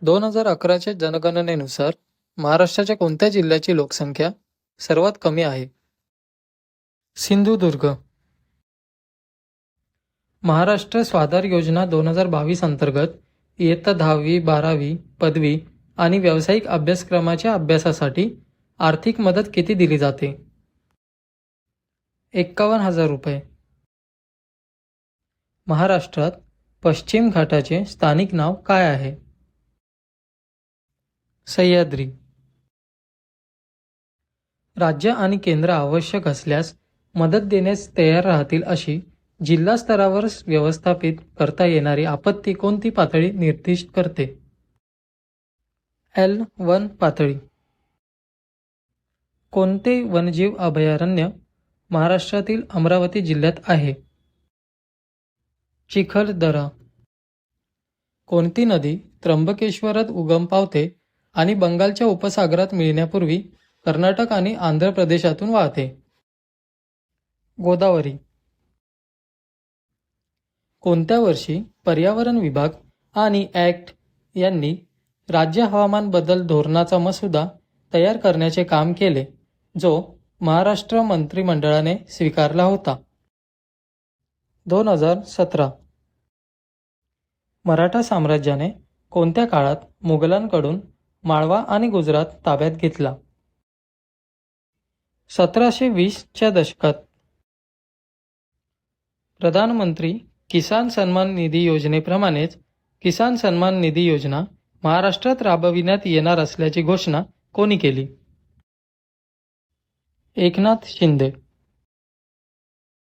2011च्या जनगणनेनुसार महाराष्ट्राच्या कोणत्या जिल्ह्याची लोकसंख्या सर्वात कमी आहे? सिंधुदुर्ग. महाराष्ट्र स्वाधार योजना 2022 अंतर्गत इयत्ता 10वी, 12वी, पदवी आणि व्यावसायिक अभ्यासक्रमाच्या अभ्यासासाठी आर्थिक मदत किती दिली जाते? 51,000 रुपये. महाराष्ट्रात पश्चिम घाटाचे स्थानिक नाव काय आहे? सह्याद्री. राज्य आणि केंद्र आवश्यक असल्यास मदत देण्यास तयार राहतील अशी जिल्हा स्तरावर व्यवस्थापित करता येणारी आपत्ती कोणती पातळी निर्दिष्ट करते? L1 पातळी. कोणते वन्यजीव अभयारण्य महाराष्ट्रातील अमरावती जिल्ह्यात आहे? चिखलदरा. कोणती नदी त्र्यंबकेश्वरात उगम पावते आणि बंगालच्या उपसागरात मिळण्यापूर्वी कर्नाटक आणि आंध्र प्रदेशातून वाहते? गोदावरी. कोणत्या वर्षी पर्यावरण विभाग आणि ॲक्ट यांनी राज्य हवामान बदल धोरणाचा मसुदा तयार करण्याचे काम केले, जो महाराष्ट्र मंत्रिमंडळाने स्वीकारला होता? 2017. मराठा साम्राज्याने कोणत्या काळात मुघलांकडून माळवा आणि गुजरात ताब्यात घेतला? 1720च्या दशकात. प्रधानमंत्री किसान सन्मान निधी योजनेप्रमाणेच किसान सन्मान निधी योजना महाराष्ट्रात राबविण्यात येणार असल्याची घोषणा कोणी केली? एकनाथ शिंदे.